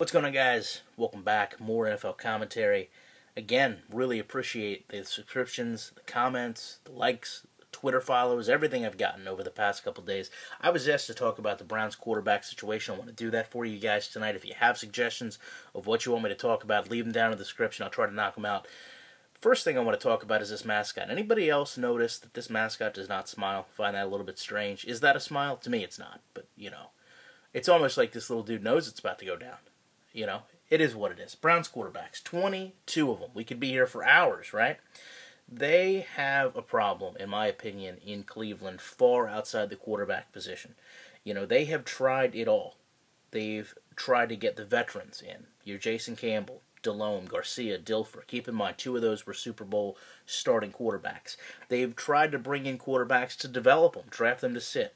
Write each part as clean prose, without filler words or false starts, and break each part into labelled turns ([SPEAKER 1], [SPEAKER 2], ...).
[SPEAKER 1] What's going on, guys? Welcome back. More NFL commentary. Again, really appreciate the subscriptions, the comments, the likes, the Twitter follows, everything I've gotten over the past couple days. I was asked to talk about the Browns quarterback situation. I want to do that for you guys tonight. If you have suggestions of what you want me to talk about, leave them down in the description. I'll try to knock them out. First thing I want to talk about is this mascot. Anybody else notice that this mascot does not smile? Find that a little bit strange. Is that a smile? To me, it's not. But, it's almost like this little dude knows it's about to go down. It is what it is. Browns quarterbacks, 22 of them. We could be here for hours, right? They have a problem, in my opinion, in Cleveland, far outside the quarterback position. They have tried it all. They've tried to get the veterans in. Your Jason Campbell, Delhomme, Garcia, Dilfer. Keep in mind, 2 of those were Super Bowl starting quarterbacks. They've tried to bring in quarterbacks to develop them, draft them to sit.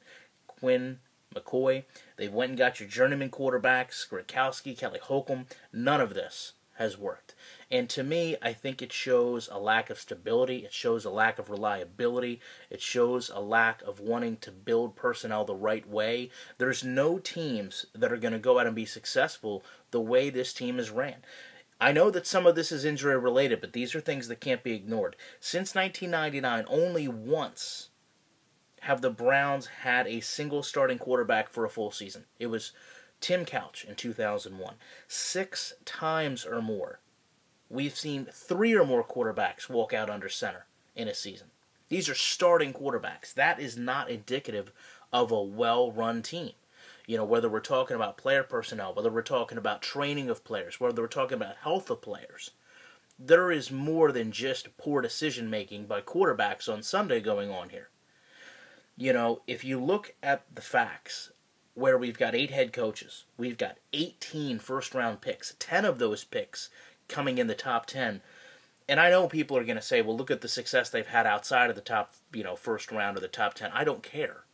[SPEAKER 1] Quinn, McCoy. They went and got your journeyman quarterbacks, Gronkowski, Kelly Holcomb. None of this has worked. And to me, I think it shows a lack of stability. It shows a lack of reliability. It shows a lack of wanting to build personnel the right way. There's no teams that are going to go out and be successful the way this team is ran. I know that some of this is injury related, but these are things that can't be ignored. Since 1999, only once have the Browns had a single starting quarterback for a full season. It was Tim Couch in 2001. 6 times or more, we've seen 3 or more quarterbacks walk out under center in a season. These are starting quarterbacks. That is not indicative of a well-run team. Whether we're talking about player personnel, whether we're talking about training of players, whether we're talking about health of players, there is more than just poor decision-making by quarterbacks on Sunday going on here. If you look at the facts, where we've got 8 head coaches, we've got 18 first-round picks, 10 of those picks coming in the top 10. And I know people are going to say, well, look at the success they've had outside of the top, first round or the top 10. I don't care.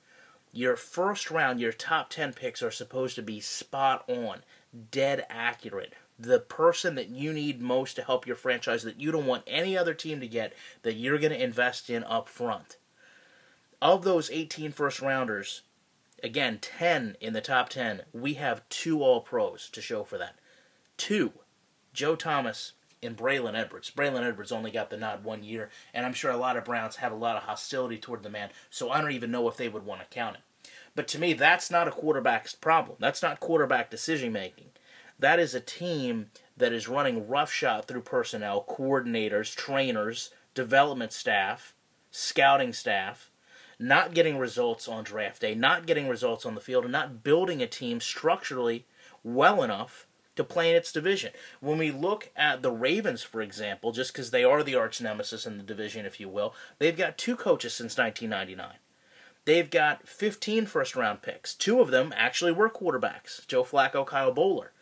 [SPEAKER 1] Your first round, your top 10 picks are supposed to be spot on, dead accurate. The person that you need most to help your franchise, that you don't want any other team to get, that you're going to invest in up front. Of those 18 first-rounders, again, 10 in the top 10, we have 2 All-Pros to show for that. 2, Joe Thomas and Braylon Edwards. Braylon Edwards only got the nod 1 year, and I'm sure a lot of Browns have a lot of hostility toward the man, so I don't even know if they would want to count him. But to me, that's not a quarterback's problem. That's not quarterback decision-making. That is a team that is running roughshod through personnel, coordinators, trainers, development staff, scouting staff, not getting results on draft day, not getting results on the field, and not building a team structurally well enough to play in its division. When we look at the Ravens, for example, just because they are the arch nemesis in the division, if you will, they've got 2 coaches since 1999. They've got 15 first-round picks. 2 of them actually were quarterbacks, Joe Flacco, Kyle Boller.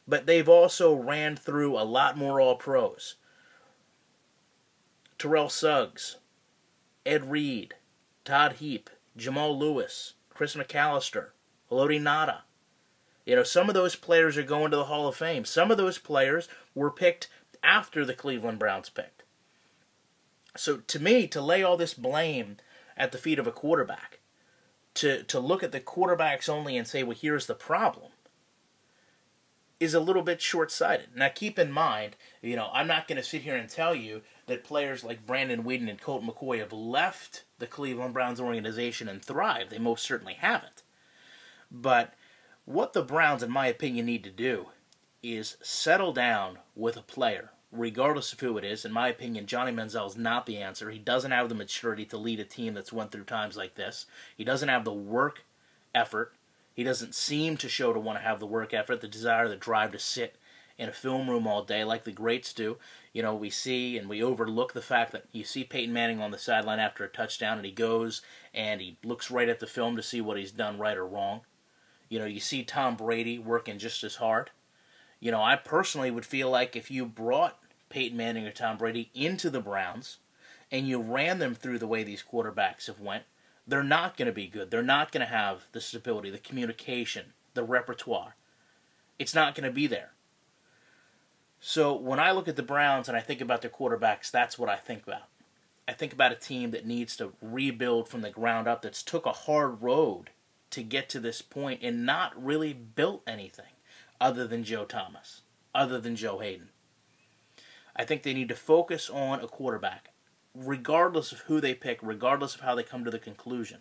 [SPEAKER 1] But they've also ran through a lot more All-Pros. Terrell Suggs, Ed Reed, Todd Heap, Jamal Lewis, Chris McAllister, Haloti Ngata. Some of those players are going to the Hall of Fame. Some of those players were picked after the Cleveland Browns picked. So to me, to lay all this blame at the feet of a quarterback, to look at the quarterbacks only and say, well, here's the problem, is a little bit short-sighted. Now, keep in mind, I'm not going to sit here and tell you that players like Brandon Weeden and Colt McCoy have left the Cleveland Browns organization and thrived. They most certainly haven't. But what the Browns, in my opinion, need to do is settle down with a player, regardless of who it is. In my opinion, Johnny Manziel is not the answer. He doesn't have the maturity to lead a team that's went through times like this. He doesn't have the work effort. He doesn't seem to show to want to have the work effort, the desire, the drive to sit in a film room all day like the greats do. We see and we overlook the fact that you see Peyton Manning on the sideline after a touchdown, and he goes and he looks right at the film to see what he's done right or wrong. You see Tom Brady working just as hard. I personally would feel like if you brought Peyton Manning or Tom Brady into the Browns and you ran them through the way these quarterbacks have went, they're not going to be good. They're not going to have the stability, the communication, the repertoire. It's not going to be there. So when I look at the Browns and I think about their quarterbacks, that's what I think about. I think about a team that needs to rebuild from the ground up, that's took a hard road to get to this point and not really built anything. other than Joe Thomas, other than Joe Hayden. I think they need to focus on a quarterback, regardless of who they pick, regardless of how they come to the conclusion.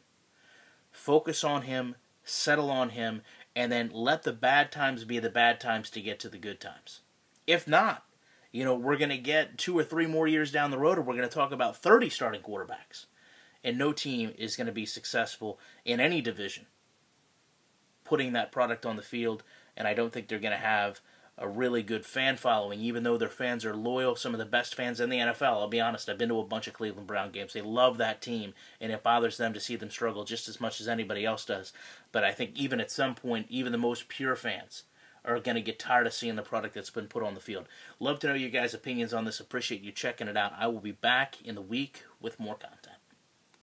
[SPEAKER 1] Focus on him, settle on him, and then let the bad times be the bad times to get to the good times. If not, we're going to get 2 or 3 more years down the road, and we're going to talk about 30 starting quarterbacks. And no team is going to be successful in any division putting that product on the field, and I don't think they're going to have a really good fan following, even though their fans are loyal, some of the best fans in the NFL. I'll be honest, I've been to a bunch of Cleveland Brown games. They love that team, and it bothers them to see them struggle just as much as anybody else does. But I think even at some point, even the most pure fans are going to get tired of seeing the product that's been put on the field. Love to know your guys' opinions on this. Appreciate you checking it out. I will be back in the week with more content.